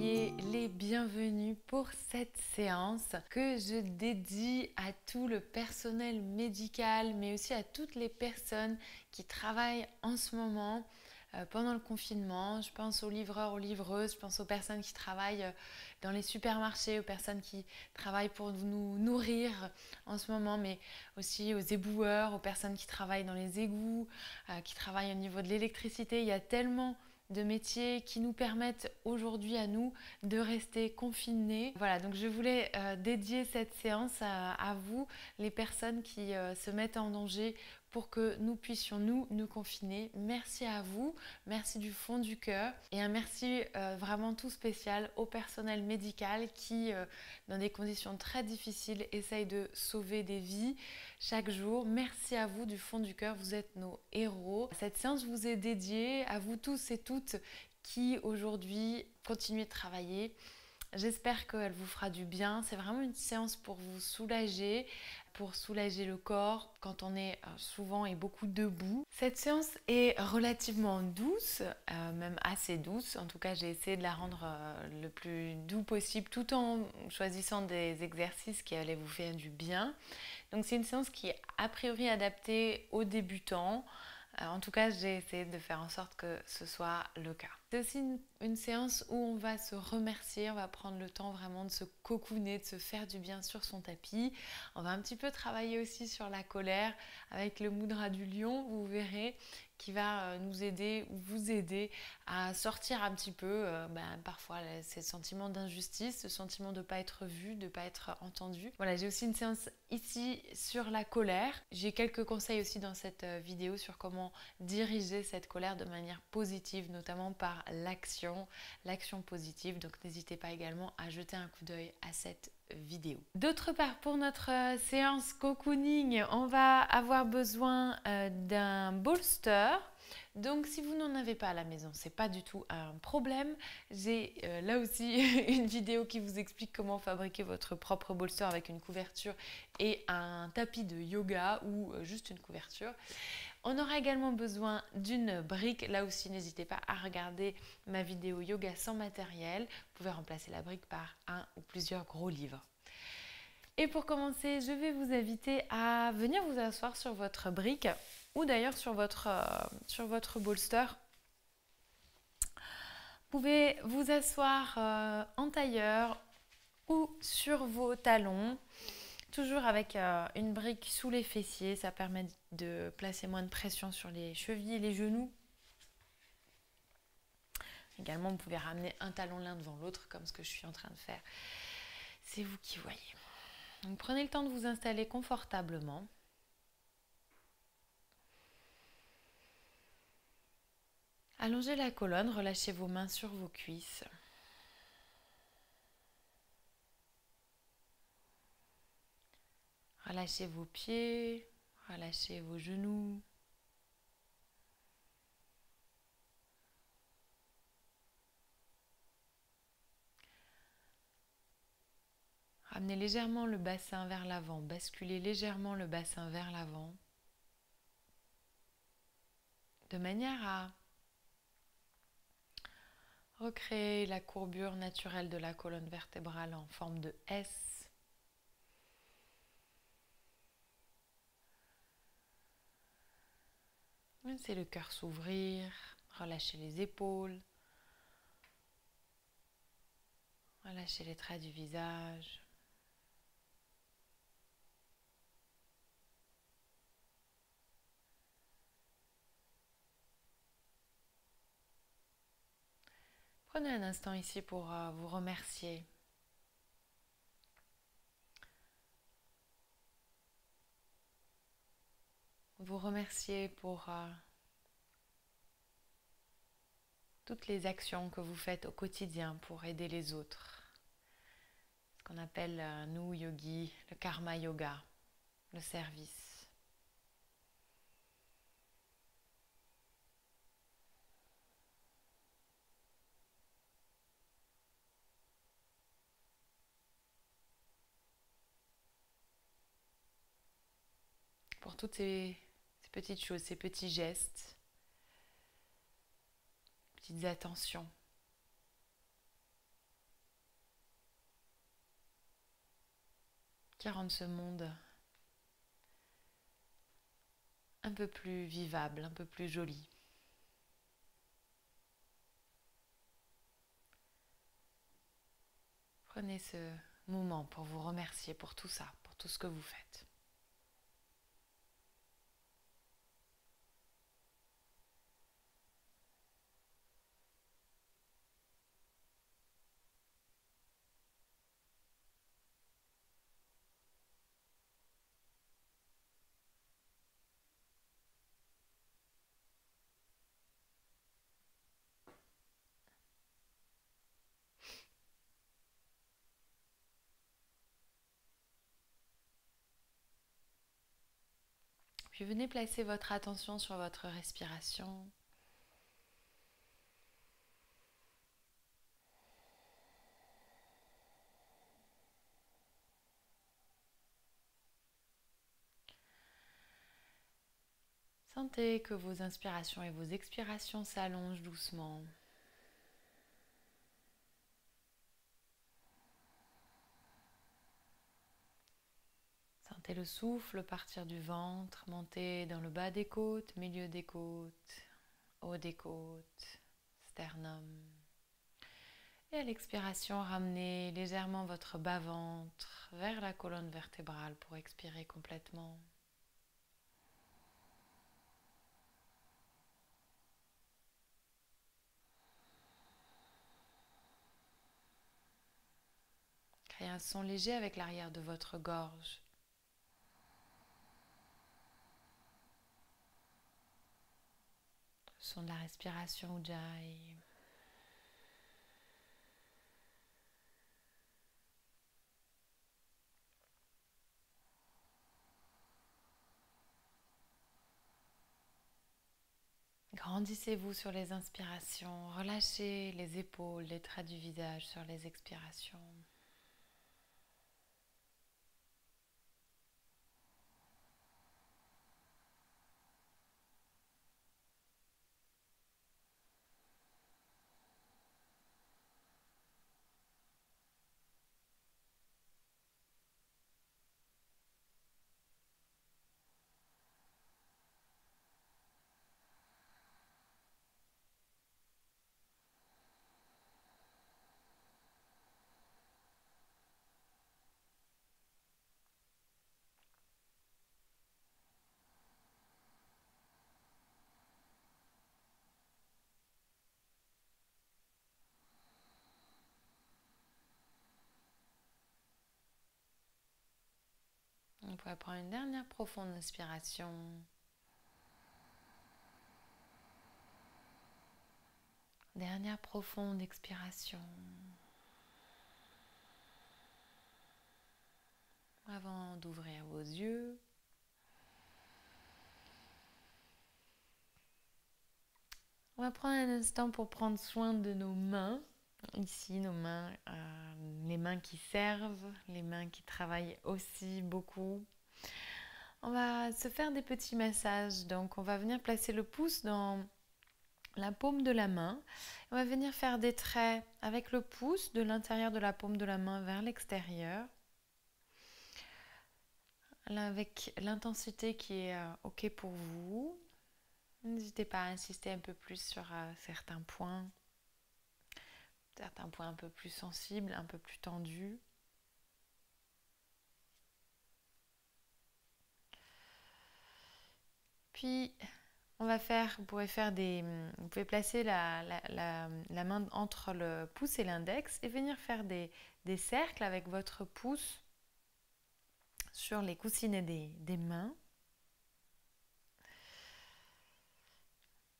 soyez les bienvenus pour cette séance que je dédie à tout le personnel médical, mais aussi à toutes les personnes qui travaillent en ce moment pendant le confinement. Je pense aux livreurs, aux livreuses, je pense aux personnes qui travaillent dans les supermarchés, aux personnes qui travaillent pour nous nourrir en ce moment, mais aussi aux éboueurs, aux personnes qui travaillent dans les égouts, qui travaillent au niveau de l'électricité. Il y a tellement de métiers qui nous permettent aujourd'hui à nous de rester confinés. Voilà, donc je voulais dédier cette séance à vous, les personnes qui se mettent en danger pour que nous puissions nous confiner. Merci à vous, merci du fond du cœur et un merci vraiment tout spécial au personnel médical qui, dans des conditions très difficiles, essaye de sauver des vies chaque jour. Merci à vous du fond du cœur, vous êtes nos héros. Cette séance vous est dédiée à vous tous et toutes qui aujourd'hui continuez de travailler. J'espère qu'elle vous fera du bien. C'est vraiment une séance pour vous soulager, pour soulager le corps quand on est souvent et beaucoup debout. Cette séance est relativement douce, même assez douce. En tout cas, j'ai essayé de la rendre le plus doux possible tout en choisissant des exercices qui allaient vous faire du bien. Donc c'est une séance qui est a priori adaptée aux débutants. En tout cas, j'ai essayé de faire en sorte que ce soit le cas. C'est aussi une séance où on va se remercier, on va prendre le temps vraiment de se cocooner, de se faire du bien sur son tapis. On va un petit peu travailler aussi sur la colère avec le mudra du lion, vous verrez, qui va nous aider ou vous aider à sortir un petit peu parfois ces sentiments d'injustice, ce sentiment de ne pas être vu, de ne pas être entendu. Voilà, j'ai aussi une séance ici sur la colère. J'ai quelques conseils aussi dans cette vidéo sur comment diriger cette colère de manière positive, notamment par l'action positive. Donc n'hésitez pas également à jeter un coup d'œil à cette vidéo. D'autre part, pour notre séance cocooning, on va avoir besoin d'un bolster. Donc si vous n'en avez pas à la maison, c'est pas du tout un problème. J'ai là aussi une vidéo qui vous explique comment fabriquer votre propre bolster avec une couverture et un tapis de yoga ou juste une couverture. On aura également besoin d'une brique. Là aussi, n'hésitez pas à regarder ma vidéo yoga sans matériel. Vous pouvez remplacer la brique par un ou plusieurs gros livres. Et pour commencer, je vais vous inviter à venir vous asseoir sur votre brique ou d'ailleurs sur votre bolster. Vous pouvez vous asseoir en tailleur ou sur vos talons. Toujours avec une brique sous les fessiers, ça permet de placer moins de pression sur les chevilles et les genoux. Également, vous pouvez ramener un talon l'un devant l'autre, comme ce que je suis en train de faire. C'est vous qui voyez. Donc, prenez le temps de vous installer confortablement. Allongez la colonne, relâchez vos mains sur vos cuisses. Relâchez vos pieds, relâchez vos genoux. Ramenez légèrement le bassin vers l'avant, basculez légèrement le bassin vers l'avant, de manière à recréer la courbure naturelle de la colonne vertébrale en forme de S. Laissez le cœur s'ouvrir, relâchez les épaules, relâchez les traits du visage. Prenez un instant ici pour vous remercier. Vous remercier pour toutes les actions que vous faites au quotidien pour aider les autres. Ce qu'on appelle, nous, yogis, le karma yoga, le service. Pour toutes ces petites choses, ces petits gestes, petites attentions. qui rendent ce monde un peu plus vivable, un peu plus joli. Prenez ce moment pour vous remercier pour tout ça, pour tout ce que vous faites. Puis venez placer votre attention sur votre respiration. Sentez que vos inspirations et vos expirations s'allongent doucement. Sentez le souffle partir du ventre, monter dans le bas des côtes, milieu des côtes, haut des côtes, sternum. Et à l'expiration, ramenez légèrement votre bas-ventre vers la colonne vertébrale pour expirer complètement. Créez un son léger avec l'arrière de votre gorge. Le son de la respiration Ujjayi. Grandissez-vous sur les inspirations, relâchez les épaules, les traits du visage sur les expirations. On pourrait prendre une dernière profonde inspiration. Dernière profonde expiration. Avant d'ouvrir vos yeux. On va prendre un instant pour prendre soin de nos mains. Ici, nos mains, les mains qui servent, les mains qui travaillent aussi beaucoup. On va se faire des petits massages. Donc, on va venir placer le pouce dans la paume de la main. On va venir faire des traits avec le pouce de l'intérieur de la paume de la main vers l'extérieur. Là, avec l'intensité qui est OK pour vous. N'hésitez pas à insister un peu plus sur certains points un peu plus sensibles, un peu plus tendus. Puis, vous pouvez placer la main entre le pouce et l'index et venir faire des cercles avec votre pouce sur les coussinets des mains.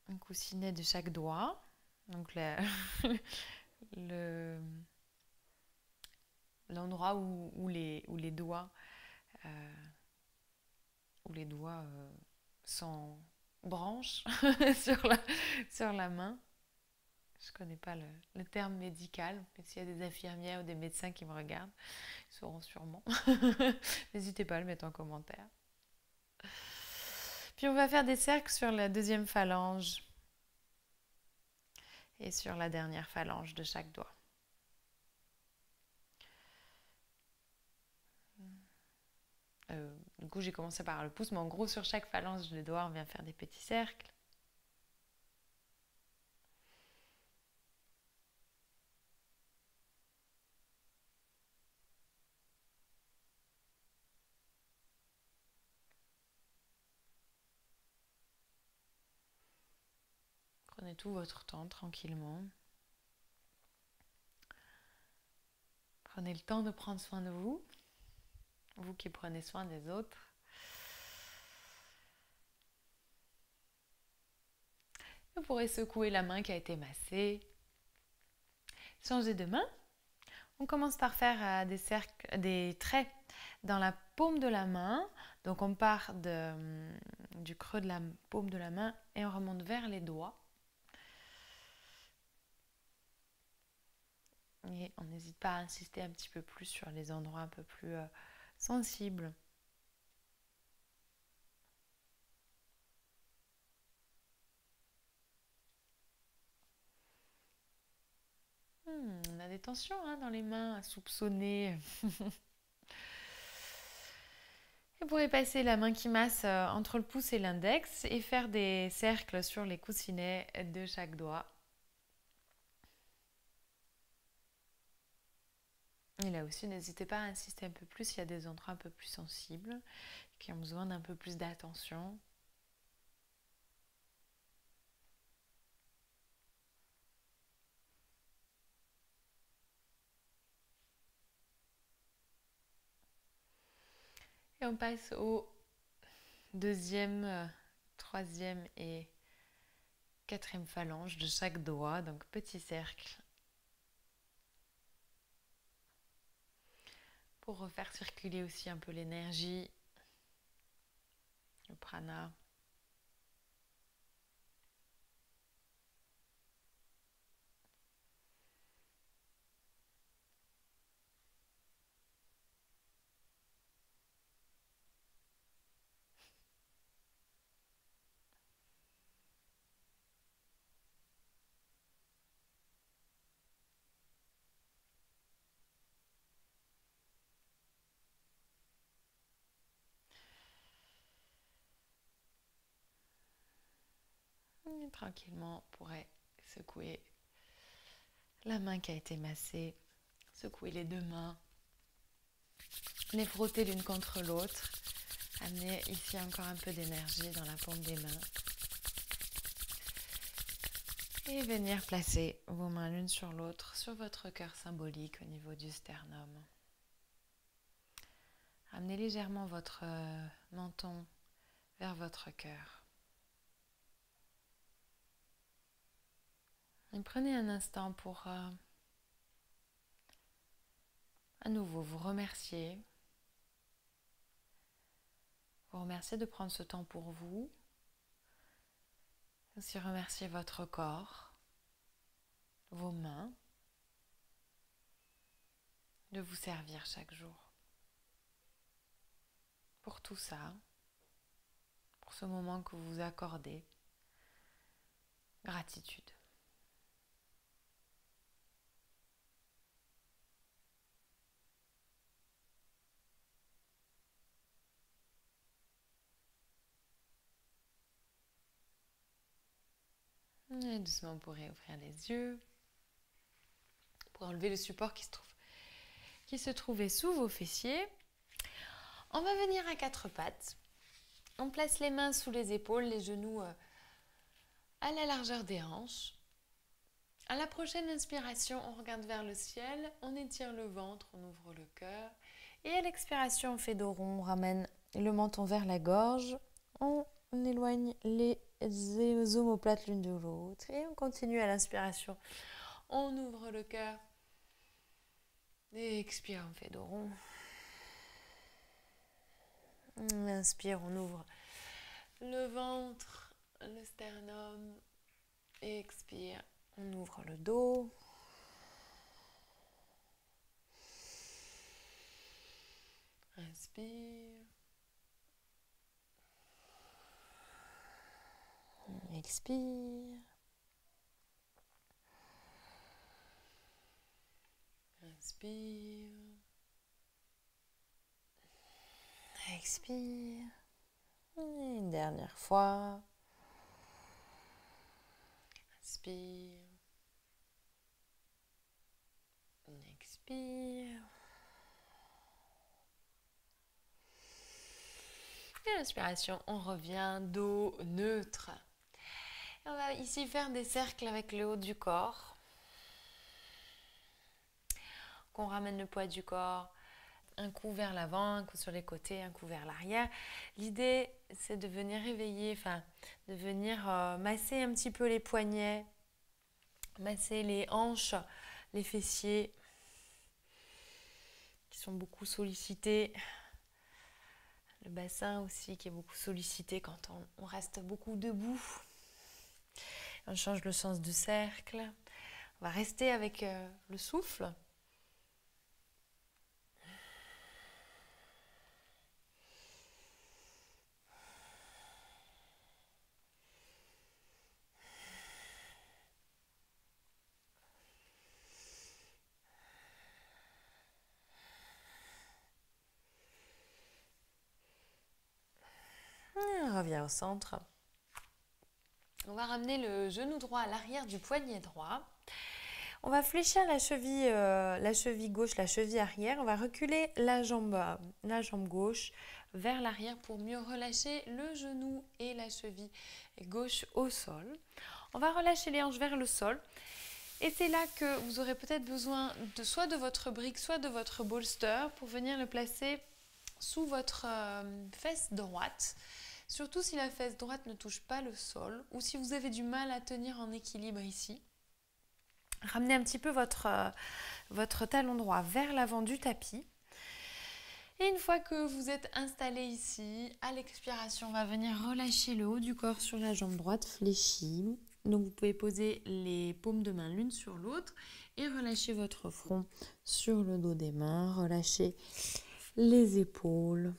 Un coussinet de chaque doigt. Donc l'endroit où les doigts s'embranchent sur la main. Je ne connais pas le terme médical, mais s'il y a des infirmières ou des médecins qui me regardent, ils sauront sûrement. N'hésitez pas à le mettre en commentaire. Puis on va faire des cercles sur la deuxième phalange et sur la dernière phalange de chaque doigt. Du coup, j'ai commencé par le pouce, mais en gros, sur chaque phalange de doigt, on vient faire des petits cercles. Prenez tout votre temps, tranquillement. Prenez le temps de prendre soin de vous, vous qui prenez soin des autres. Vous pourrez secouer la main qui a été massée. Changer de main. On commence par faire des traits dans la paume de la main. Donc on part du creux de la paume de la main et on remonte vers les doigts. Et on n'hésite pas à insister un petit peu plus sur les endroits un peu plus sensibles. On a des tensions dans les mains à soupçonner. Vous pourrez passer la main qui masse entre le pouce et l'index et faire des cercles sur les coussinets de chaque doigt. Et là aussi, n'hésitez pas à insister un peu plus s'il y a des endroits un peu plus sensibles qui ont besoin d'un peu plus d'attention. Et on passe au deuxième, troisième et quatrième phalange de chaque doigt, donc petit cercle. Pour refaire circuler aussi un peu l'énergie, le prana. Et tranquillement, on pourrait secouer la main qui a été massée, secouer les deux mains, les frotter l'une contre l'autre, amener ici encore un peu d'énergie dans la paume des mains et venir placer vos mains l'une sur l'autre sur votre cœur symbolique au niveau du sternum. Amenez légèrement votre menton vers votre cœur. Et prenez un instant pour à nouveau vous remercier. Vous remercier de prendre ce temps pour vous. Aussi remercier votre corps, vos mains, de vous servir chaque jour. Pour tout ça, pour ce moment que vous vous accordez, gratitude. Et doucement, vous pourrez ouvrir les yeux pour enlever le support qui se trouvait sous vos fessiers. On va venir à quatre pattes. On place les mains sous les épaules, les genoux à la largeur des hanches. À la prochaine inspiration, on regarde vers le ciel, on étire le ventre, on ouvre le cœur. Et à l'expiration, on fait dos rond, on ramène le menton vers la gorge. On éloigne les omoplates l'une de l'autre. Et on continue à l'inspiration. On ouvre le cœur. Et expire, on fait dos rond. On inspire, on ouvre le ventre, le sternum. Et expire, on ouvre le dos. Inspire. Expire. Inspire. Expire. Et une dernière fois. Inspire. Expire. Et l'inspiration, on revient dos neutre. Et on va ici faire des cercles avec le haut du corps. Qu'on ramène le poids du corps un coup vers l'avant, un coup sur les côtés, un coup vers l'arrière. L'idée, c'est de venir réveiller, de venir masser un petit peu les poignets, masser les hanches, les fessiers qui sont beaucoup sollicités. Le bassin aussi qui est beaucoup sollicité quand on reste beaucoup debout. On change le sens du cercle. On va rester avec le souffle. On revient au centre. On va ramener le genou droit à l'arrière du poignet droit. On va fléchir la cheville gauche, la cheville arrière. On va reculer la jambe gauche vers l'arrière pour mieux relâcher le genou et la cheville gauche au sol. On va relâcher les hanches vers le sol. Et c'est là que vous aurez peut-être besoin soit de votre brique, soit de votre bolster pour venir le placer sous votre fesse droite. Surtout si la fesse droite ne touche pas le sol ou si vous avez du mal à tenir en équilibre ici. Ramenez un petit peu votre talon droit vers l'avant du tapis. Et une fois que vous êtes installé ici, à l'expiration, on va venir relâcher le haut du corps sur la jambe droite fléchie. Donc vous pouvez poser les paumes de main l'une sur l'autre et relâcher votre front sur le dos des mains. Relâchez les épaules.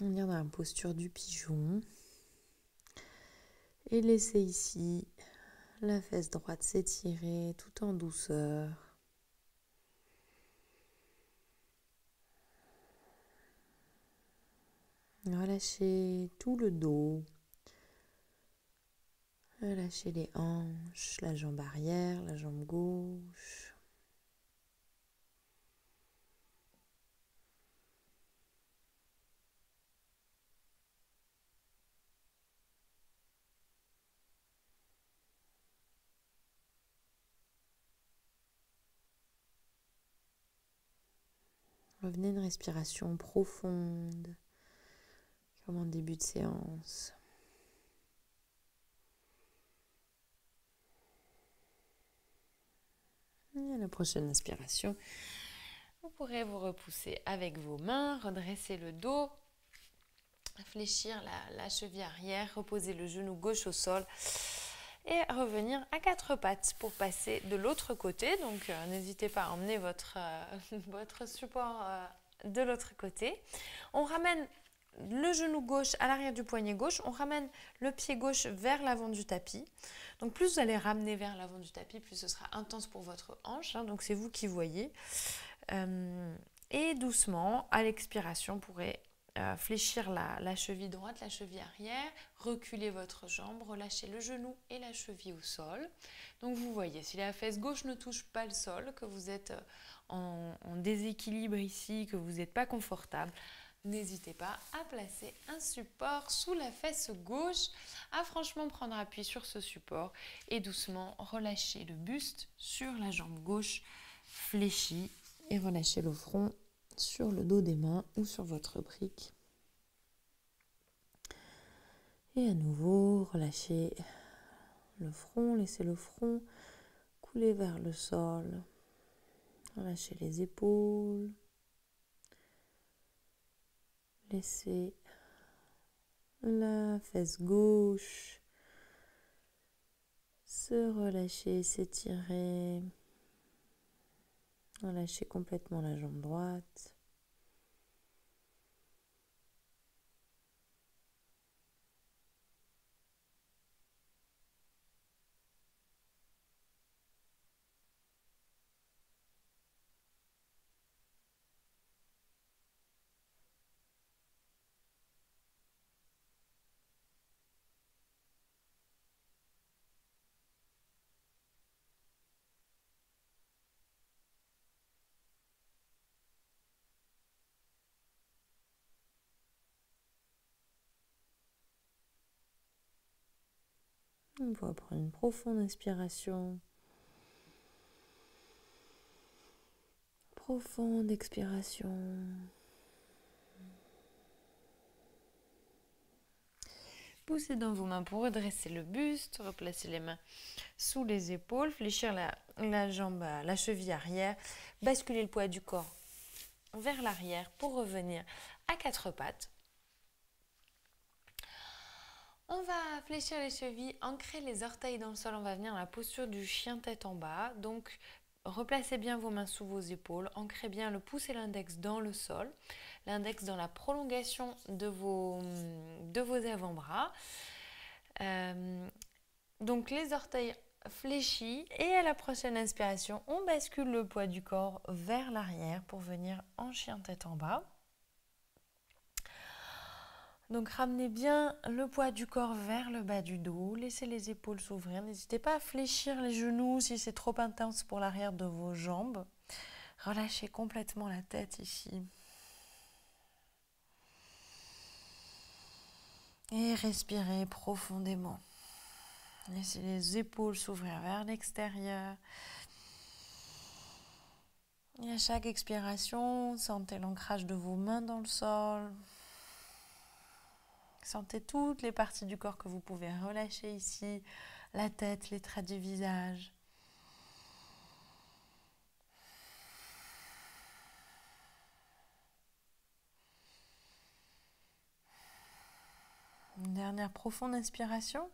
On vient dans la posture du pigeon. Et laissez ici la fesse droite s'étirer tout en douceur. Relâchez tout le dos. Relâchez les hanches, la jambe arrière, la jambe gauche. Revenez à une respiration profonde, comme en début de séance. Et à la prochaine inspiration, vous pourrez vous repousser avec vos mains, redresser le dos, fléchir la cheville arrière, reposer le genou gauche au sol et revenir à quatre pattes pour passer de l'autre côté. Donc n'hésitez pas à emmener votre support de l'autre côté. On ramène le genou gauche à l'arrière du poignet gauche, on ramène le pied gauche vers l'avant du tapis. Donc plus vous allez ramener vers l'avant du tapis, plus ce sera intense pour votre hanche, donc c'est vous qui voyez. Et doucement, à l'expiration, vous pourrez fléchir la cheville droite, la cheville arrière, reculer votre jambe, relâcher le genou et la cheville au sol. Donc vous voyez, si la fesse gauche ne touche pas le sol, que vous êtes en déséquilibre ici, que vous n'êtes pas confortable, n'hésitez pas à placer un support sous la fesse gauche, à franchement prendre appui sur ce support et doucement relâcher le buste sur la jambe gauche fléchie et relâcher le front sur le dos des mains ou sur votre brique. Et à nouveau, relâchez le front, laissez le front couler vers le sol. Relâchez les épaules. Laissez la fesse gauche se relâcher, s'étirer. Relâchez complètement la jambe droite. On va prendre une profonde inspiration. Profonde expiration. Poussez dans vos mains pour redresser le buste, replacer les mains sous les épaules, fléchir la jambe, la cheville arrière, basculer le poids du corps vers l'arrière pour revenir à quatre pattes. On va fléchir les chevilles, ancrer les orteils dans le sol, on va venir dans la posture du chien tête en bas. Donc replacez bien vos mains sous vos épaules, ancrez bien le pouce et l'index dans le sol, l'index dans la prolongation de vos avant-bras. Donc les orteils fléchis et à la prochaine inspiration, on bascule le poids du corps vers l'arrière pour venir en chien tête en bas. Donc ramenez bien le poids du corps vers le bas du dos, laissez les épaules s'ouvrir. N'hésitez pas à fléchir les genoux si c'est trop intense pour l'arrière de vos jambes. Relâchez complètement la tête ici. Et respirez profondément. Laissez les épaules s'ouvrir vers l'extérieur. Et à chaque expiration, sentez l'ancrage de vos mains dans le sol. Sentez toutes les parties du corps que vous pouvez relâcher ici, la tête, les traits du visage. Une dernière profonde inspiration.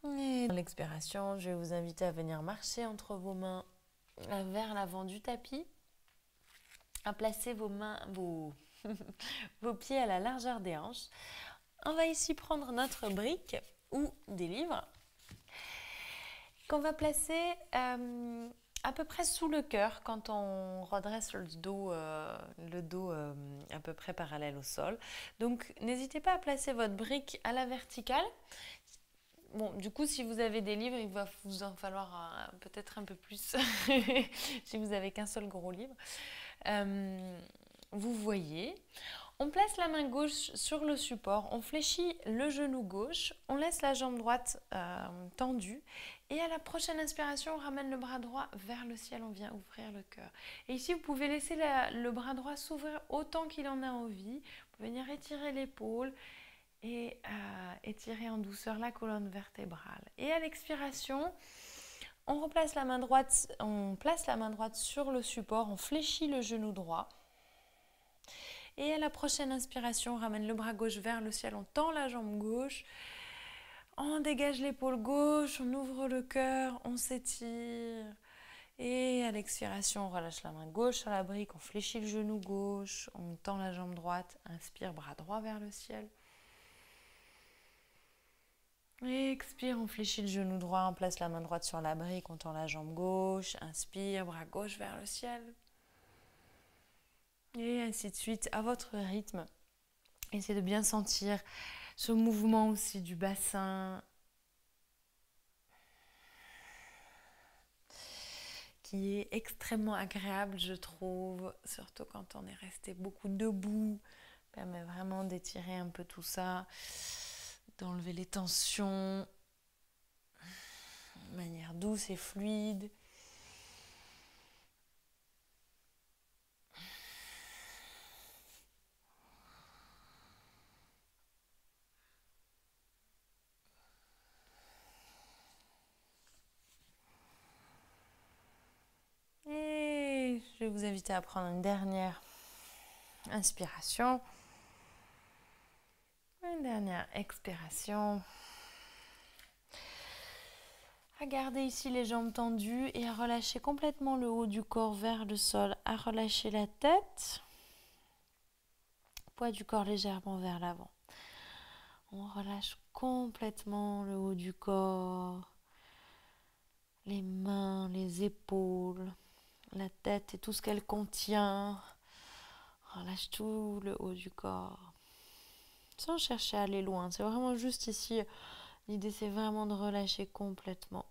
Et dans l'expiration, je vais vous inviter à venir marcher entre vos mains vers l'avant du tapis, à placer vos pieds à la largeur des hanches. On va ici prendre notre brique ou des livres qu'on va placer à peu près sous le cœur quand on redresse le dos à peu près parallèle au sol. Donc n'hésitez pas à placer votre brique à la verticale. Bon, du coup, si vous avez des livres, il va vous en falloir peut-être un peu plus si vous n'avez qu'un seul gros livre. Vous voyez, on place la main gauche sur le support, on fléchit le genou gauche, on laisse la jambe droite tendue et à la prochaine inspiration, on ramène le bras droit vers le ciel, on vient ouvrir le cœur. Et ici, vous pouvez laisser le bras droit s'ouvrir autant qu'il en a envie. Vous pouvez venir étirer l'épaule et étirer en douceur la colonne vertébrale. Et à l'expiration, on place la main droite sur le support, on fléchit le genou droit. Et à la prochaine inspiration, on ramène le bras gauche vers le ciel, on tend la jambe gauche, on dégage l'épaule gauche, on ouvre le cœur, on s'étire. Et à l'expiration, on relâche la main gauche sur la brique, on fléchit le genou gauche, on tend la jambe droite, inspire, bras droit vers le ciel. Et expire, on fléchit le genou droit, on place la main droite sur la brique, on tend la jambe gauche, inspire, bras gauche vers le ciel. Et ainsi de suite, à votre rythme. Essayez de bien sentir ce mouvement aussi du bassin qui est extrêmement agréable, je trouve, surtout quand on est resté beaucoup debout. Ça permet vraiment d'étirer un peu tout ça, d'enlever les tensions de manière douce et fluide. Et je vais vous inviter à prendre une dernière inspiration. Une dernière expiration. À garder ici les jambes tendues et à relâcher complètement le haut du corps vers le sol. À relâcher la tête. Poids du corps légèrement vers l'avant. On relâche complètement le haut du corps. Les mains, les épaules, la tête et tout ce qu'elle contient. Relâche tout le haut du corps. Sans chercher à aller loin. C'est vraiment juste ici. L'idée, c'est vraiment de relâcher complètement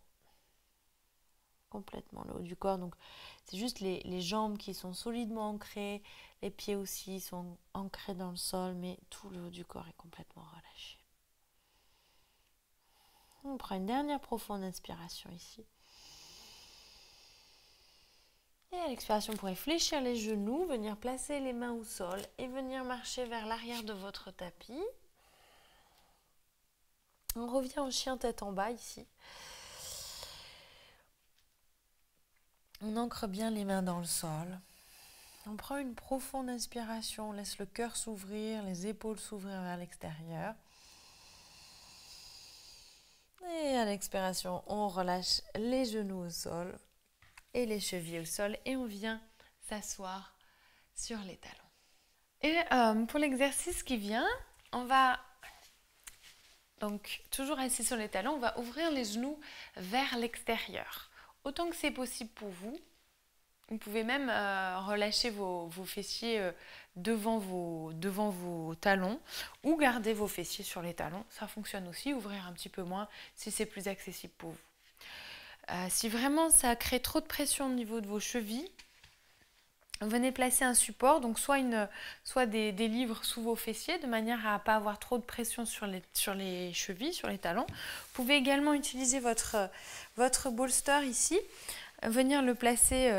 le haut du corps. Donc, c'est juste les jambes qui sont solidement ancrées. Les pieds aussi sont ancrés dans le sol. Mais tout le haut du corps est complètement relâché. On prend une dernière profonde inspiration ici. Et à l'expiration, vous pourrez fléchir les genoux, venir placer les mains au sol et venir marcher vers l'arrière de votre tapis. On revient en chien tête en bas ici. On ancre bien les mains dans le sol. On prend une profonde inspiration, on laisse le cœur s'ouvrir, les épaules s'ouvrir vers l'extérieur. Et à l'expiration, on relâche les genoux au sol et les chevilles au sol et on vient s'asseoir sur les talons. Et pour l'exercice qui vient, on va, donc toujours assis sur les talons, on va ouvrir les genoux vers l'extérieur. Autant que c'est possible pour vous. Vous pouvez même relâcher vos fessiers devant vos talons ou garder vos fessiers sur les talons. Ça fonctionne aussi, ouvrir un petit peu moins si c'est plus accessible pour vous. Si vraiment ça crée trop de pression au niveau de vos chevilles, venez placer un support, donc soit des livres sous vos fessiers de manière à ne pas avoir trop de pression sur les chevilles, sur les talons. Vous pouvez également utiliser votre bolster ici. Venir le placer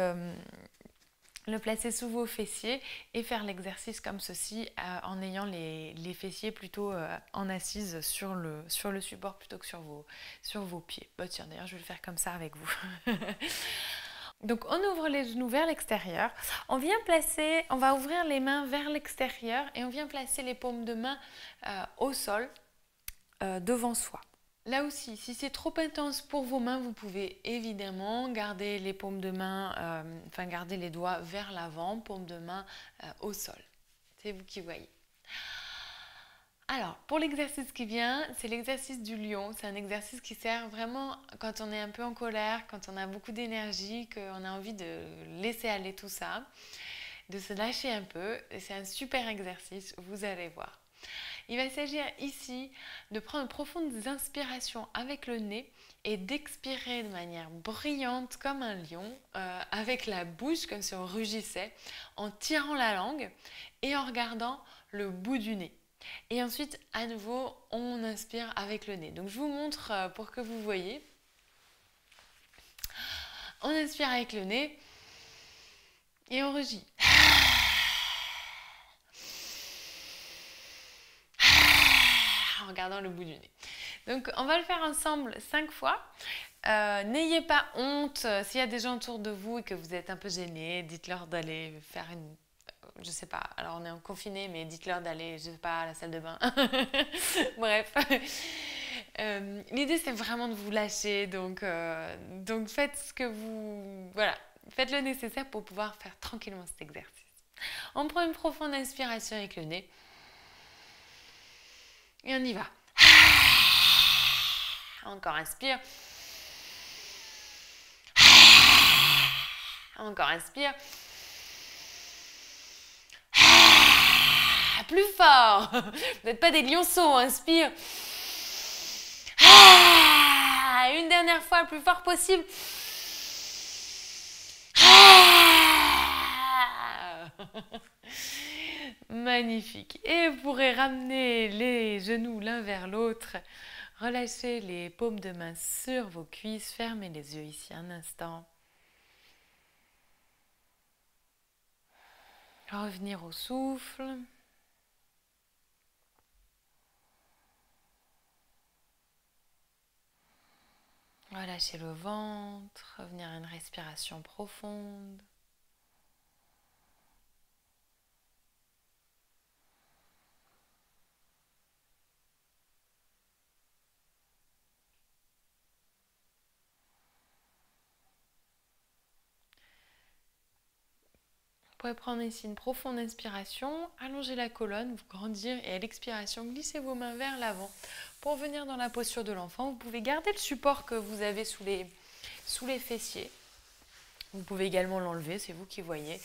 sous vos fessiers et faire l'exercice comme ceci en ayant les fessiers plutôt en assise sur le support plutôt que sur vos pieds. Bah tiens, d'ailleurs je vais le faire comme ça avec vous. Donc on ouvre les genoux vers l'extérieur, on va ouvrir les mains vers l'extérieur et on vient placer les paumes de main au sol devant soi. Là aussi, si c'est trop intense pour vos mains, vous pouvez évidemment garder les paumes de main, garder les doigts vers l'avant, paumes de main au sol. C'est vous qui voyez. Alors, pour l'exercice qui vient, c'est l'exercice du lion. C'est un exercice qui sert vraiment quand on est un peu en colère, quand on a beaucoup d'énergie, qu'on a envie de laisser aller tout ça, de se lâcher un peu. C'est un super exercice, vous allez voir. Il va s'agir ici de prendre une profonde inspiration avec le nez et d'expirer de manière brillante comme un lion, avec la bouche comme si on rugissait, en tirant la langue et en regardant le bout du nez. Et ensuite, à nouveau, on inspire avec le nez. Donc je vous montre pour que vous voyez. On inspire avec le nez et on rugit. En regardant le bout du nez. Donc on va le faire ensemble 5 fois. N'ayez pas honte. S'il y a des gens autour de vous et que vous êtes un peu gênés, dites-leur d'aller faire une... Je sais pas, alors on est en confiné, mais dites-leur d'aller, je sais pas, à la salle de bain. Bref. L'idée c'est vraiment de vous lâcher. Donc faites ce que vous... Voilà. Faites le nécessaire pour pouvoir faire tranquillement cet exercice. On prend une profonde inspiration avec le nez. Et on y va. Encore inspire. Encore inspire. Plus fort. Vous n'êtes pas des lionceaux, inspire. Une dernière fois, le plus fort possible. Magnifique. Et vous pourrez ramener les genoux l'un vers l'autre. Relâchez les paumes de main sur vos cuisses. Fermez les yeux ici un instant. Revenir au souffle. Relâchez le ventre. Revenir à une respiration profonde. Vous pouvez prendre ici une profonde inspiration, allonger la colonne, vous grandir et à l'expiration, glissez vos mains vers l'avant pour venir dans la posture de l'enfant. Vous pouvez garder le support que vous avez sous les fessiers. Vous pouvez également l'enlever, c'est vous qui voyez.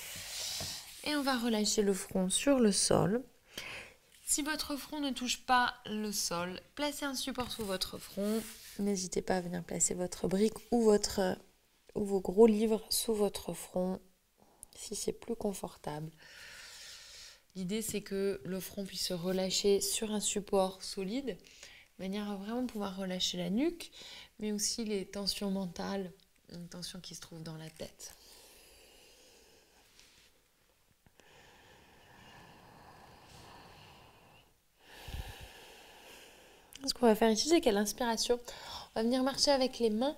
Et on va relâcher le front sur le sol. Si votre front ne touche pas le sol, placez un support sous votre front. N'hésitez pas à venir placer votre brique ou vos gros livres sous votre front. Si c'est plus confortable. L'idée c'est que le front puisse se relâcher sur un support solide de manière à vraiment pouvoir relâcher la nuque, mais aussi les tensions mentales, les tensions qui se trouvent dans la tête. Ce qu'on va faire ici, c'est qu'à l'inspiration, on va venir marcher avec les mains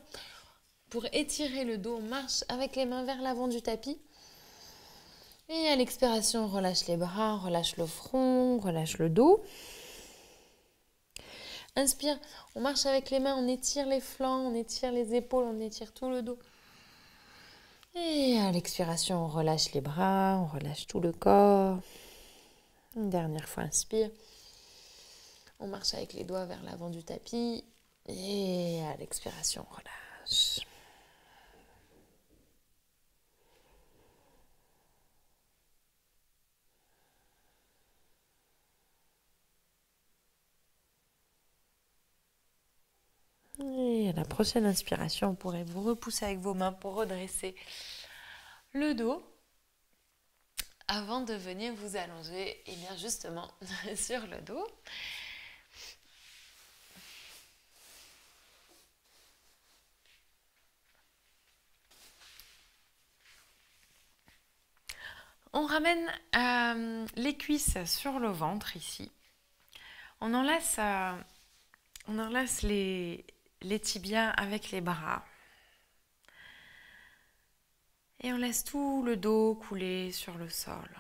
pour étirer le dos. On marche avec les mains vers l'avant du tapis. Et à l'expiration, on relâche les bras, on relâche le front, on relâche le dos. Inspire, on marche avec les mains, on étire les flancs, on étire les épaules, on étire tout le dos. Et à l'expiration, on relâche les bras, on relâche tout le corps. Une dernière fois, inspire. On marche avec les doigts vers l'avant du tapis. Et à l'expiration, on relâche. Et à la prochaine inspiration, vous pourrez vous repousser avec vos mains pour redresser le dos avant de venir vous allonger et bien justement sur le dos. On ramène les cuisses sur le ventre ici. On enlace les tibias avec les bras. Et on laisse tout le dos couler sur le sol.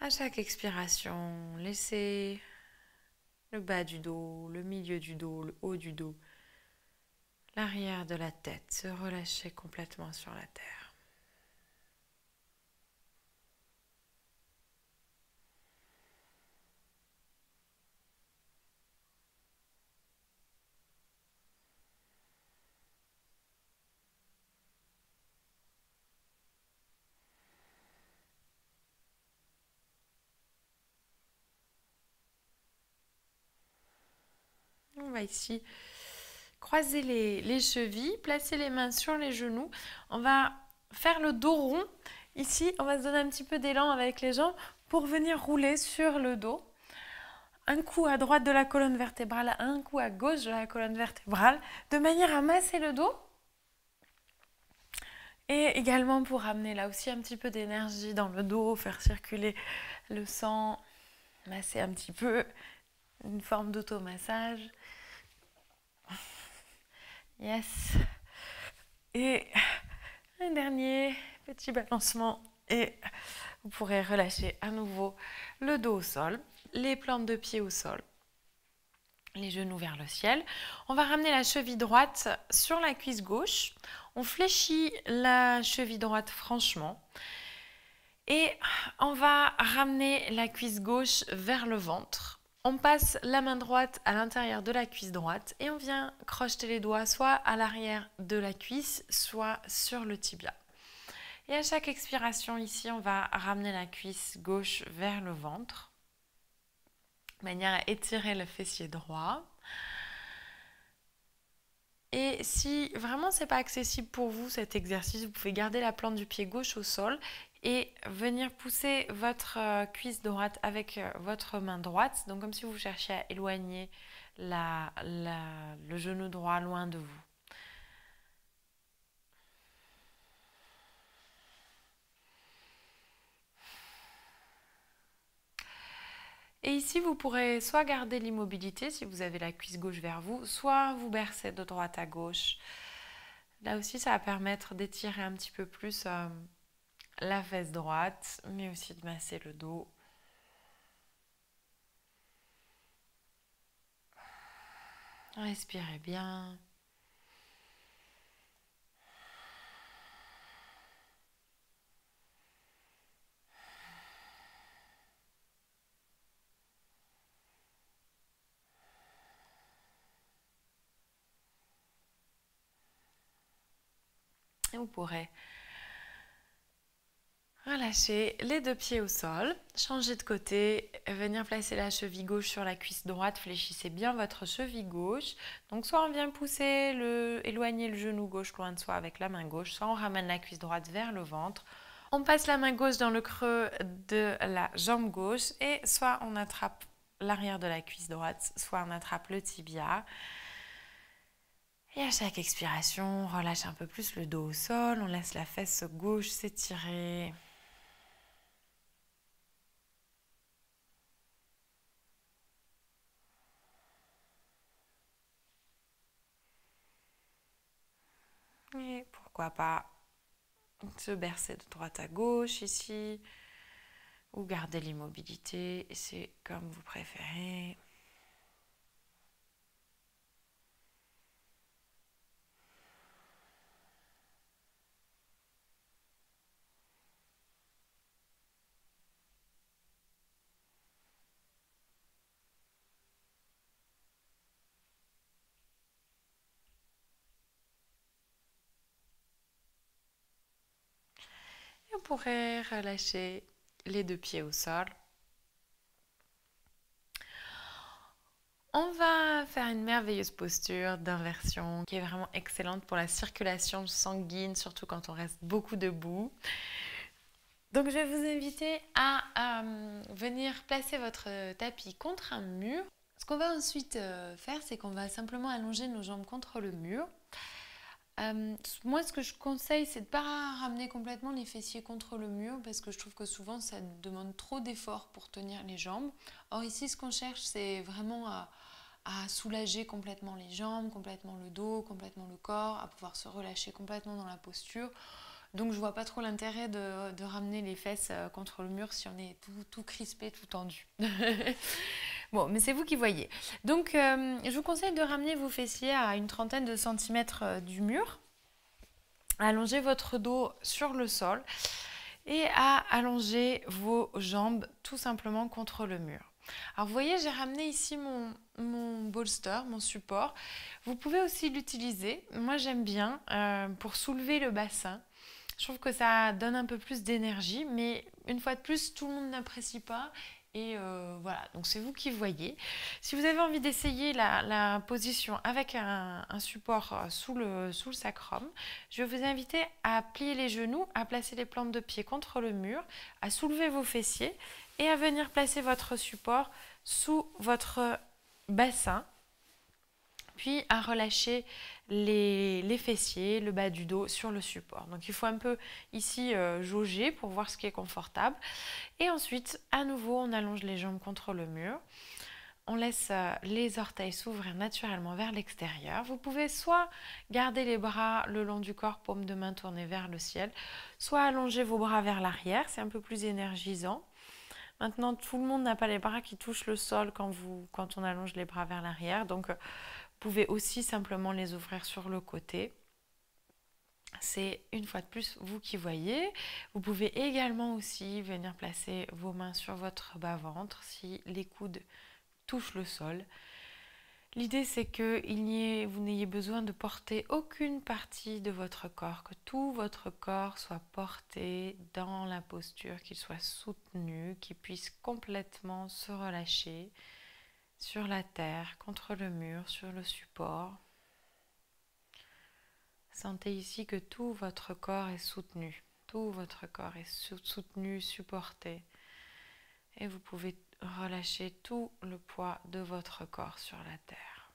À chaque expiration, laissez le bas du dos, le milieu du dos, le haut du dos, l'arrière de la tête se relâcher complètement sur la terre. On va ici croiser les chevilles, placer les mains sur les genoux. On va faire le dos rond. Ici, on va se donner un petit peu d'élan avec les jambes pour venir rouler sur le dos. Un coup à droite de la colonne vertébrale, un coup à gauche de la colonne vertébrale, de manière à masser le dos. Et également pour amener là aussi un petit peu d'énergie dans le dos, faire circuler le sang, masser un petit peu, une forme d'automassage. Yes. Et un dernier petit balancement et vous pourrez relâcher à nouveau le dos au sol, les plantes de pied au sol, les genoux vers le ciel. On va ramener la cheville droite sur la cuisse gauche. On fléchit la cheville droite franchement et on va ramener la cuisse gauche vers le ventre. On passe la main droite à l'intérieur de la cuisse droite et on vient crocheter les doigts soit à l'arrière de la cuisse, soit sur le tibia. Et à chaque expiration ici, on va ramener la cuisse gauche vers le ventre, de manière à étirer le fessier droit. Et si vraiment c'est pas accessible pour vous cet exercice, vous pouvez garder la plante du pied gauche au sol et venir pousser votre cuisse droite avec votre main droite. Donc comme si vous cherchiez à éloigner le genou droit loin de vous. Et ici, vous pourrez soit garder l'immobilité si vous avez la cuisse gauche vers vous, soit vous bercer de droite à gauche. Là aussi, ça va permettre d'étirer un petit peu plus la fesse droite, mais aussi de masser le dos. Respirez bien. Et vous pourrez relâcher les deux pieds au sol, changer de côté, venir placer la cheville gauche sur la cuisse droite, fléchissez bien votre cheville gauche. Donc soit on vient éloigner le genou gauche loin de soi avec la main gauche, soit on ramène la cuisse droite vers le ventre. On passe la main gauche dans le creux de la jambe gauche et soit on attrape l'arrière de la cuisse droite, soit on attrape le tibia. Et à chaque expiration, on relâche un peu plus le dos au sol, on laisse la fesse gauche s'étirer. Et pourquoi pas se bercer de droite à gauche ici, ou garder l'immobilité, c'est comme vous préférez. Et on pourrait relâcher les deux pieds au sol. On va faire une merveilleuse posture d'inversion qui est vraiment excellente pour la circulation sanguine, surtout quand on reste beaucoup debout. Donc je vais vous inviter à venir placer votre tapis contre un mur. Ce qu'on va ensuite faire, c'est qu'on va simplement allonger nos jambes contre le mur. Moi, ce que je conseille, c'est de ne pas ramener complètement les fessiers contre le mur parce que je trouve que souvent, ça demande trop d'efforts pour tenir les jambes. Or ici, ce qu'on cherche, c'est vraiment à soulager complètement les jambes, complètement le dos, complètement le corps, à pouvoir se relâcher complètement dans la posture. Donc je vois pas trop l'intérêt de ramener les fesses contre le mur si on est tout crispé, tout tendu. Bon, mais c'est vous qui voyez. Donc je vous conseille de ramener vos fessiers à une trentaine de centimètres du mur. Allongez votre dos sur le sol et à allonger vos jambes tout simplement contre le mur. Alors vous voyez, j'ai ramené ici mon bolster, mon support. Vous pouvez aussi l'utiliser. Moi j'aime bien pour soulever le bassin. Je trouve que ça donne un peu plus d'énergie, mais une fois de plus, tout le monde n'apprécie pas. Et voilà, donc c'est vous qui voyez. Si vous avez envie d'essayer la position avec un support sous le sacrum, je vais vous inviter à plier les genoux, à placer les plantes de pied contre le mur, à soulever vos fessiers et à venir placer votre support sous votre bassin, puis à relâcher les fessiers, le bas du dos sur le support. Donc il faut un peu ici jauger pour voir ce qui est confortable. Et ensuite, à nouveau, on allonge les jambes contre le mur. On laisse les orteils s'ouvrir naturellement vers l'extérieur. Vous pouvez soit garder les bras le long du corps, paume de main tournée vers le ciel, soit allonger vos bras vers l'arrière, c'est un peu plus énergisant. Maintenant, tout le monde n'a pas les bras qui touchent le sol quand on allonge les bras vers l'arrière, donc vous pouvez aussi simplement les ouvrir sur le côté. C'est une fois de plus vous qui voyez. Vous pouvez également aussi venir placer vos mains sur votre bas-ventre si les coudes touchent le sol. L'idée c'est que vous n'ayez besoin de porter aucune partie de votre corps, que tout votre corps soit porté dans la posture, qu'il soit soutenu, qu'il puisse complètement se relâcher sur la terre, contre le mur, sur le support. Sentez ici que tout votre corps est soutenu, tout votre corps est soutenu, supporté. Et vous pouvez relâcher tout le poids de votre corps sur la terre.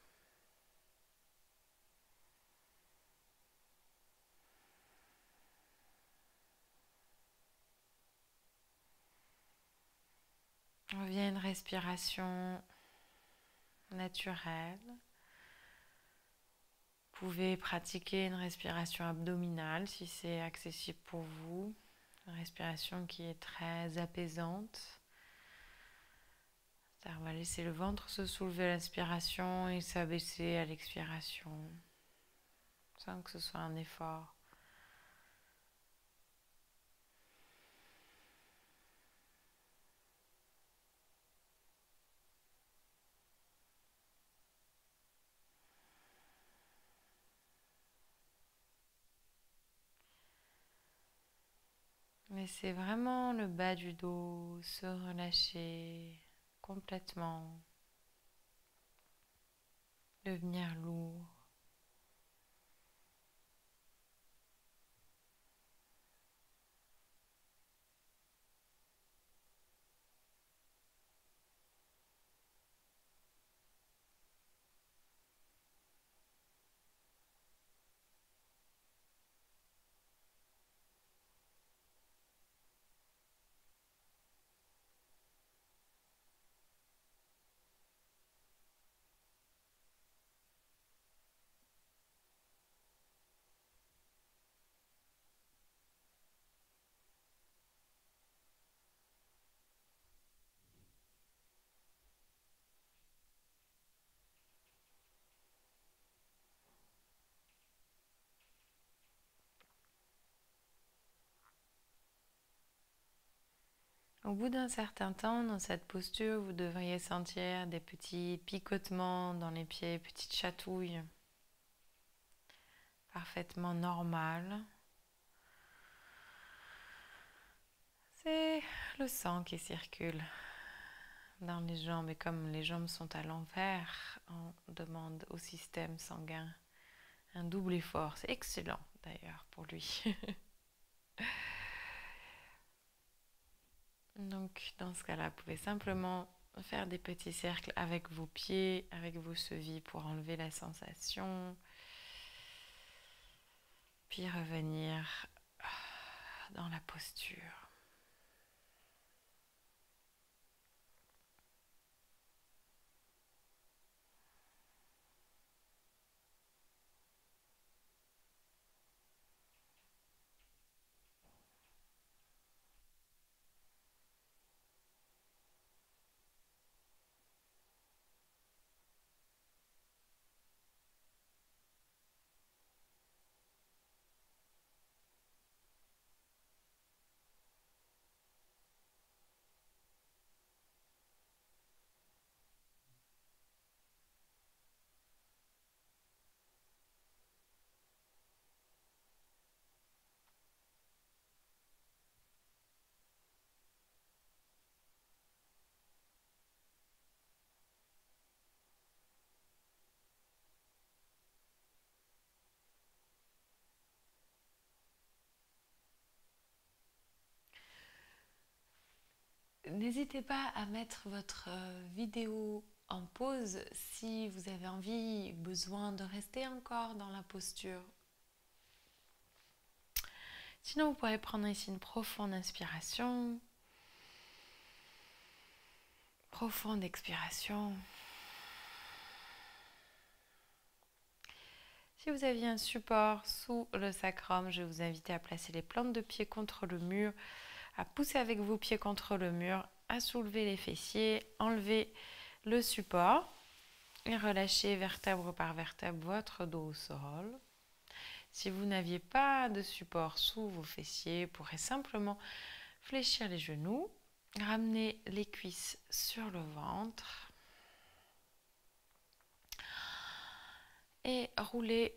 On revient à une respiration naturelle. Vous pouvez pratiquer une respiration abdominale si c'est accessible pour vous. Une respiration qui est très apaisante. On va laisser le ventre se soulever à l'inspiration et s'abaisser à l'expiration, sans que ce soit un effort. Laissez vraiment le bas du dos se relâcher complètement, devenir lourd. Au bout d'un certain temps, dans cette posture, vous devriez sentir des petits picotements dans les pieds, petites chatouilles, parfaitement normales. C'est le sang qui circule dans les jambes et comme les jambes sont à l'envers, on demande au système sanguin un double effort. C'est excellent d'ailleurs pour lui. Donc dans ce cas-là, vous pouvez simplement faire des petits cercles avec vos pieds, avec vos chevilles pour enlever la sensation. Puis revenir dans la posture. N'hésitez pas à mettre votre vidéo en pause si vous avez envie, besoin de rester encore dans la posture. Sinon, vous pourrez prendre ici une profonde inspiration, profonde expiration. Si vous aviez un support sous le sacrum, je vais vous inviter à placer les plantes de pied contre le mur, à pousser avec vos pieds contre le mur, à soulever les fessiers, enlever le support et relâcher vertèbre par vertèbre votre dos au sol. Si vous n'aviez pas de support sous vos fessiers, vous pourrez simplement fléchir les genoux, ramener les cuisses sur le ventre et rouler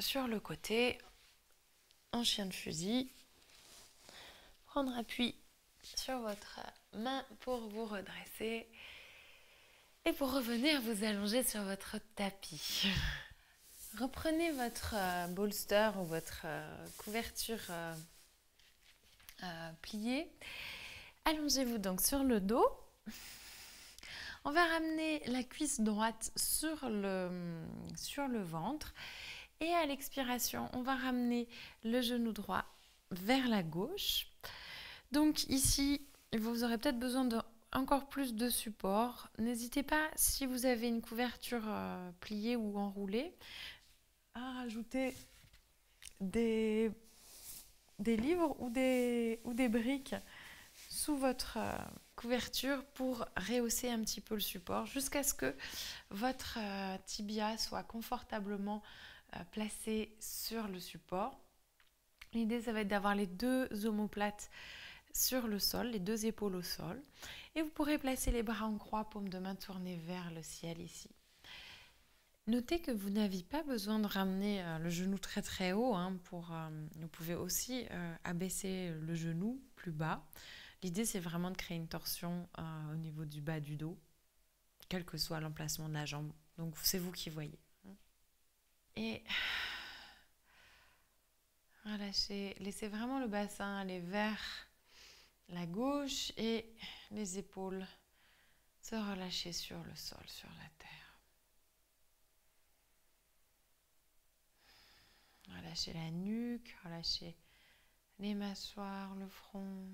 sur le côté en chien de fusil. Prendre appui sur votre main pour vous redresser et pour revenir vous allonger sur votre tapis. Reprenez votre bolster ou votre couverture pliée. Allongez-vous donc sur le dos. On va ramener la cuisse droite sur le ventre. Et à l'expiration, on va ramener le genou droit vers la gauche. Donc ici, vous aurez peut-être besoin de encore plus de support. N'hésitez pas, si vous avez une couverture pliée ou enroulée, à rajouter des livres ou des briques sous votre couverture pour rehausser un petit peu le support jusqu'à ce que votre tibia soit confortablement placé sur le support. L'idée, ça va être d'avoir les deux omoplates sur le sol, les deux épaules au sol. Et vous pourrez placer les bras en croix, paume de main tournée vers le ciel ici. Notez que vous n'avez pas besoin de ramener le genou très très haut. Vous pouvez aussi abaisser le genou plus bas. L'idée, c'est vraiment de créer une torsion au niveau du bas du dos, quel que soit l'emplacement de la jambe. Donc, c'est vous qui voyez. Et relâchez, laissez vraiment le bassin aller vers la gauche et les épaules se relâcher sur le sol, sur la terre. Relâchez la nuque, relâchez les mâchoires, le front.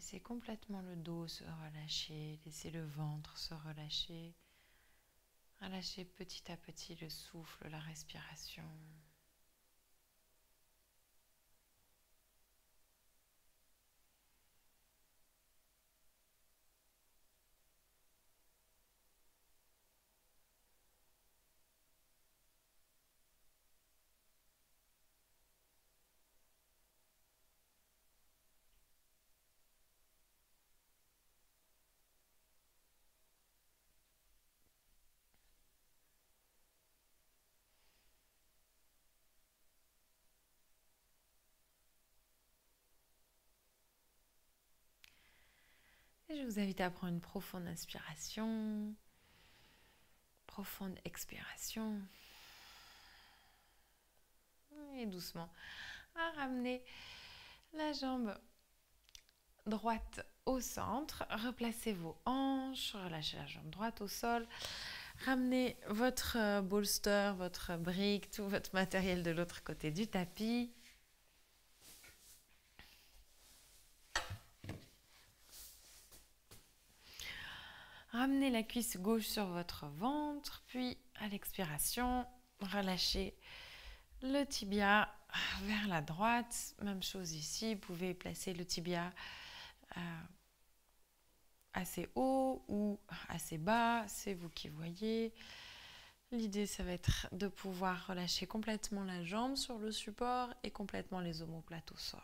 Laissez complètement le dos se relâcher, laissez le ventre se relâcher. Relâchez petit à petit le souffle, la respiration. Et je vous invite à prendre une profonde inspiration, profonde expiration. Et doucement, à ramener la jambe droite au centre. Replacez vos hanches, relâchez la jambe droite au sol. Ramenez votre bolster, votre brique, tout votre matériel de l'autre côté du tapis. Ramenez la cuisse gauche sur votre ventre, puis à l'expiration, relâchez le tibia vers la droite. Même chose ici, vous pouvez placer le tibia assez haut ou assez bas, c'est vous qui voyez. L'idée, ça va être de pouvoir relâcher complètement la jambe sur le support et complètement les omoplates au sol.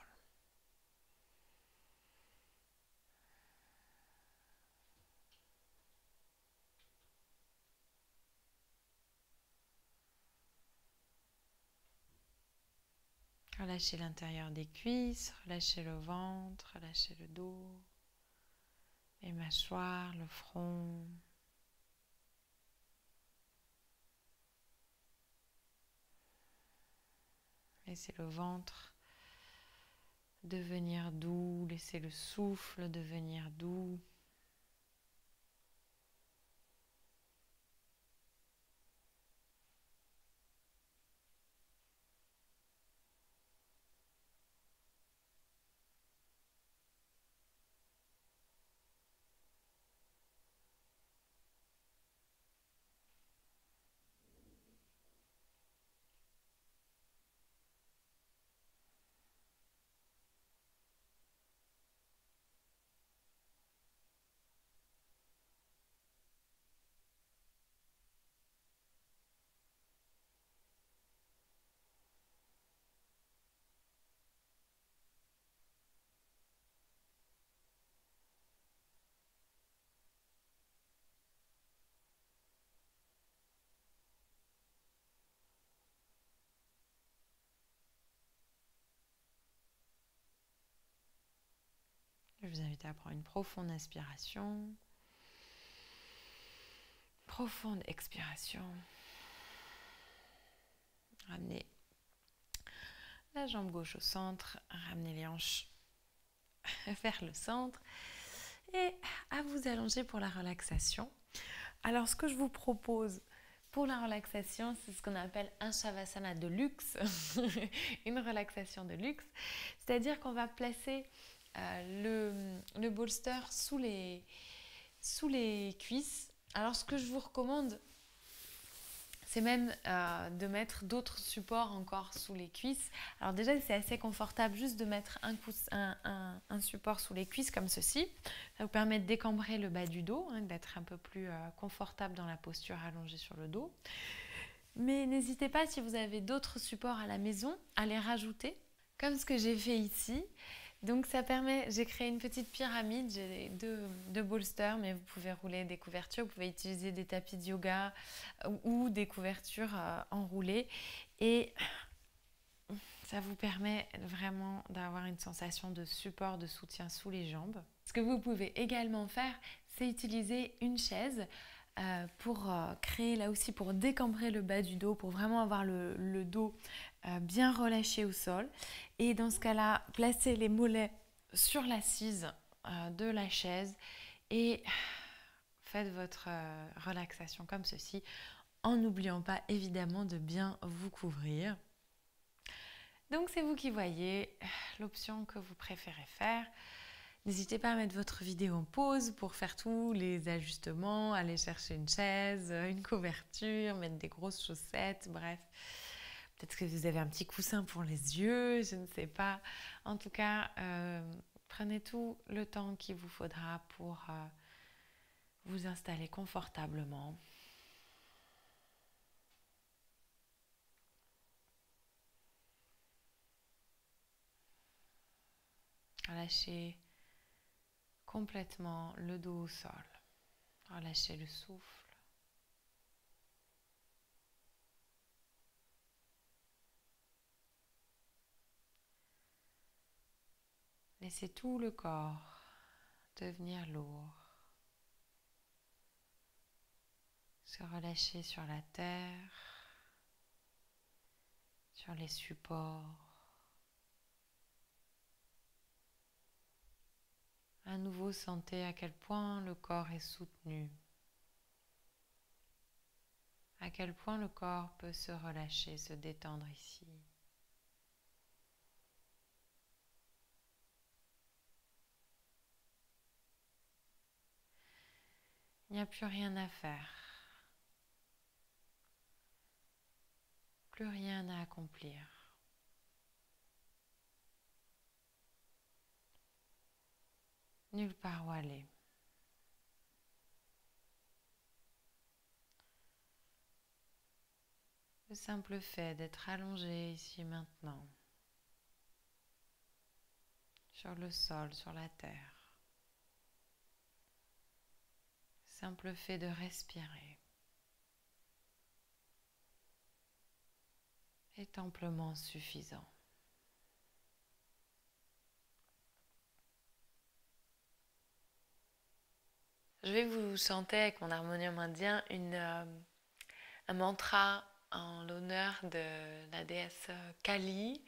Relâchez l'intérieur des cuisses, relâchez le ventre, relâchez le dos, les mâchoires, le front. Laissez le ventre devenir doux, laissez le souffle devenir doux. Je vous invite à prendre une profonde inspiration, profonde expiration. Ramenez la jambe gauche au centre, ramenez les hanches vers le centre et à vous allonger pour la relaxation. Alors, ce que je vous propose pour la relaxation, c'est ce qu'on appelle un Shavasana de luxe, une relaxation de luxe. C'est-à-dire qu'on va placer le bolster sous les cuisses. Alors, ce que je vous recommande, c'est même de mettre d'autres supports encore sous les cuisses. Alors déjà, c'est assez confortable juste de mettre un support sous les cuisses comme ceci. Ça vous permet de décambrer le bas du dos, d'être un peu plus confortable dans la posture allongée sur le dos. Mais n'hésitez pas, si vous avez d'autres supports à la maison, à les rajouter, comme ce que j'ai fait ici. Donc ça permet, j'ai créé une petite pyramide, j'ai deux bolsters, mais vous pouvez rouler des couvertures, vous pouvez utiliser des tapis de yoga ou des couvertures enroulées. Et ça vous permet vraiment d'avoir une sensation de support, de soutien sous les jambes. Ce que vous pouvez également faire, c'est utiliser une chaise pour créer là aussi, pour décambrer le bas du dos, pour vraiment avoir le dos bien relâché au sol. Et dans ce cas-là, placez les mollets sur l'assise de la chaise et faites votre relaxation comme ceci, en n'oubliant pas évidemment de bien vous couvrir. Donc c'est vous qui voyez l'option que vous préférez faire. N'hésitez pas à mettre votre vidéo en pause pour faire tous les ajustements, aller chercher une chaise, une couverture, mettre des grosses chaussettes, bref. Peut-être que vous avez un petit coussin pour les yeux, je ne sais pas. En tout cas, prenez tout le temps qu'il vous faudra pour vous installer confortablement. Relâchez complètement le dos au sol. Relâchez le souffle. Laissez tout le corps devenir lourd. Se relâcher sur la terre, sur les supports. À nouveau, sentez à quel point le corps est soutenu, à quel point le corps peut se relâcher, se détendre ici. Il n'y a plus rien à faire, plus rien à accomplir. Nulle part où aller. Le simple fait d'être allongé ici maintenant, sur le sol, sur la terre. Le simple fait de respirer est amplement suffisant. Je vais vous chanter avec mon harmonium indien un mantra en l'honneur de la déesse Kali,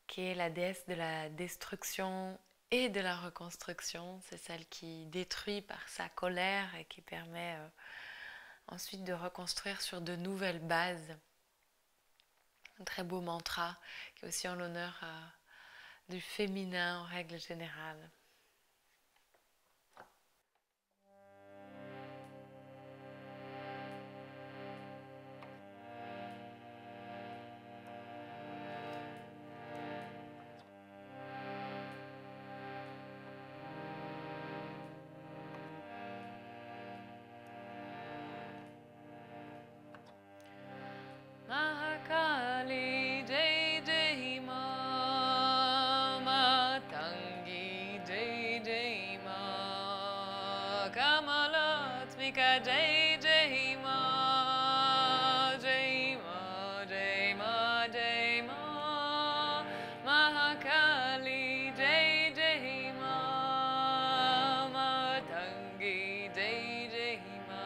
qui est la déesse de la destruction et de la reconstruction. C'est celle qui détruit par sa colère et qui permet ensuite de reconstruire sur de nouvelles bases. Un très beau mantra qui est aussi en l'honneur du féminin en règle générale. Mahakali Jai Jai Ma, Matangi Jai Jai Ma, Kamalatmika Jai Jai Ma, Jai Ma, Jai Ma, Jai Ma, Mahakali Jai Jai Ma, Matangi Jai Jai Ma,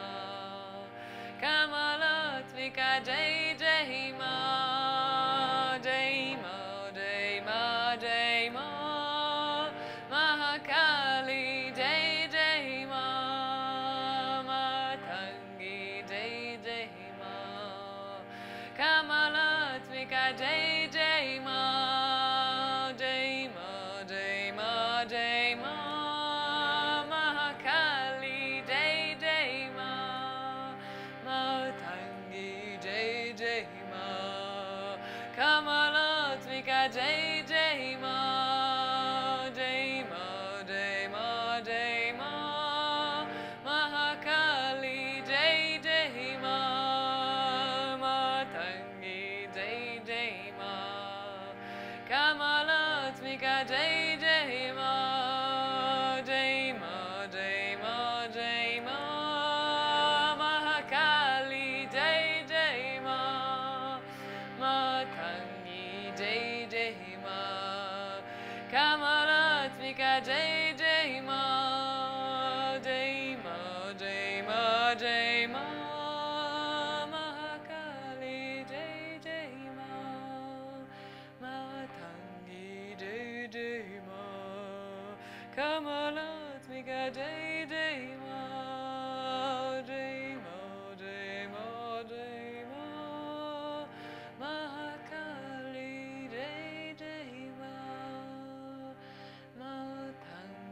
Kamalatmika Jai Jai Jai Ma, Jai Ma, Jai Ma, Jai Ma, Mahakali Jai Jai Ma, Matangi Jai Jai Ma, Kamalatmika Jai Jai Ma, Jai Ma, Jai Ma, Jai Ma, Mahakali Jai Jai Ma, Matangi Jai Jai Ma, Kamalatmika Jai Jai Ma, Jai Ma, Jai Ma, Jai Ma, Mahakali Jai Jai Ma, Matangi Jai Jai Ma, Kamalatmika Jai Jai Ma, Jai Ma, Jai Ma, Jai Ma, Mahakali Jai Jai Ma, Matangi Jai Jai Ma, Kamalatmika Jai Jai Ma, Jai Ma, Jai Ma, Jai Ma, Mahakali Jai Jai Ma, Matangi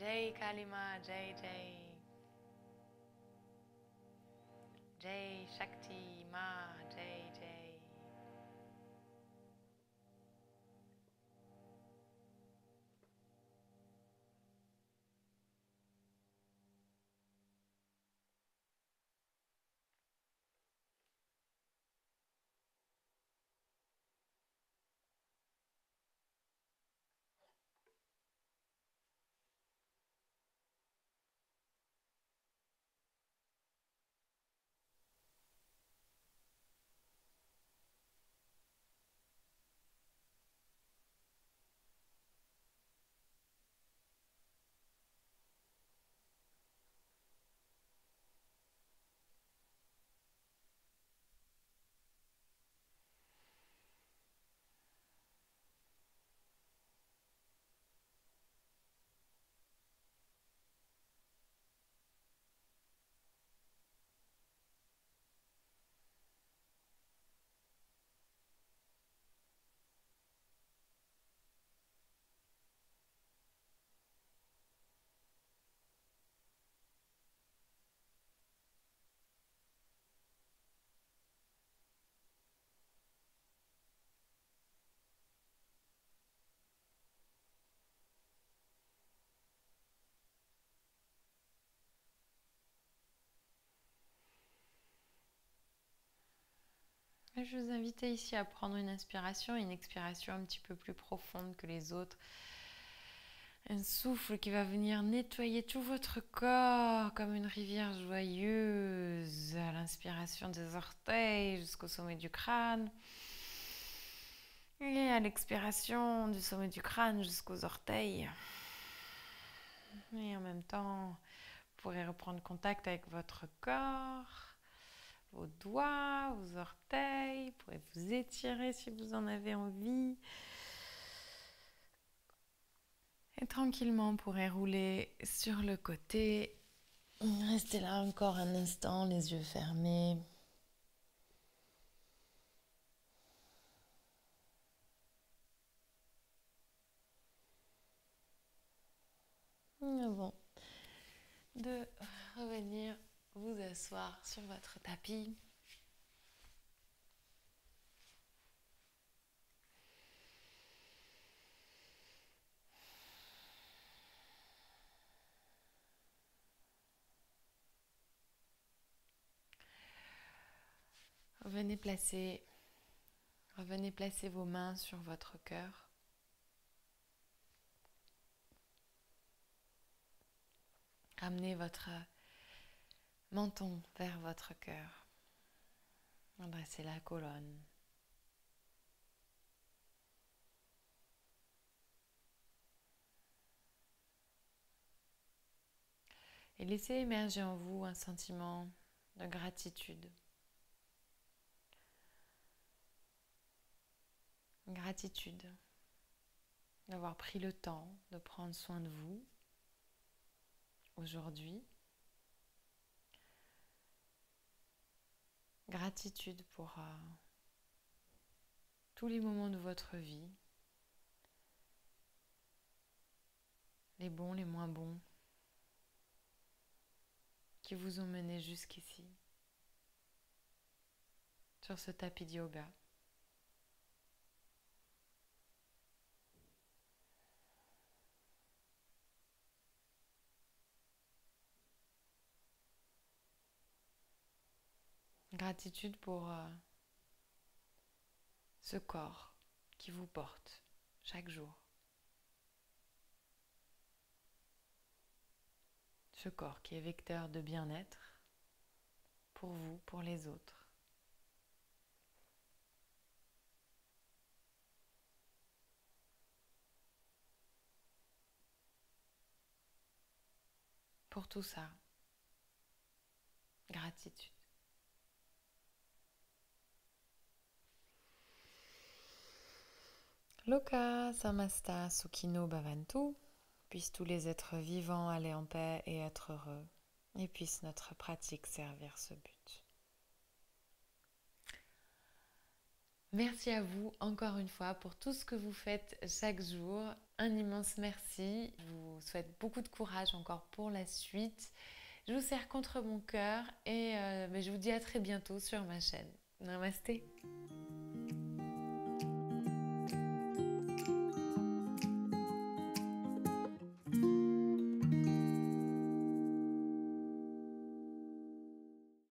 Jai Kalima, Jai Jai. Jai Shakti Ma, Jai Jai. Je vous invite ici à prendre une inspiration et une expiration un petit peu plus profonde que les autres. Un souffle qui va venir nettoyer tout votre corps comme une rivière joyeuse à l'inspiration des orteils jusqu'au sommet du crâne. Et à l'expiration du sommet du crâne jusqu'aux orteils. Et en même temps, vous pourrez reprendre contact avec votre corps, vos doigts, vos orteils. Vous pourrez vous étirer si vous en avez envie. Et tranquillement, vous pourrez rouler sur le côté. Restez là encore un instant, les yeux fermés. Avant de revenir vous asseoir sur votre tapis. Revenez placer vos mains sur votre cœur. Ramenez votre menton vers votre cœur. Redressez la colonne. Et laissez émerger en vous un sentiment de gratitude. Gratitude d'avoir pris le temps de prendre soin de vous aujourd'hui. Gratitude pour tous les moments de votre vie, les bons, les moins bons, qui vous ont mené jusqu'ici, sur ce tapis de yoga. Gratitude pour ce corps qui vous porte chaque jour. Ce corps qui est vecteur de bien-être pour vous, pour les autres. Pour tout ça, gratitude. Loka Samasta Sukhino Bhavantu. Puissent tous les êtres vivants aller en paix et être heureux. Et puisse notre pratique servir ce but. Merci à vous encore une fois pour tout ce que vous faites chaque jour. Un immense merci. Je vous souhaite beaucoup de courage encore pour la suite. Je vous serre contre mon cœur et je vous dis à très bientôt sur ma chaîne. Namasté.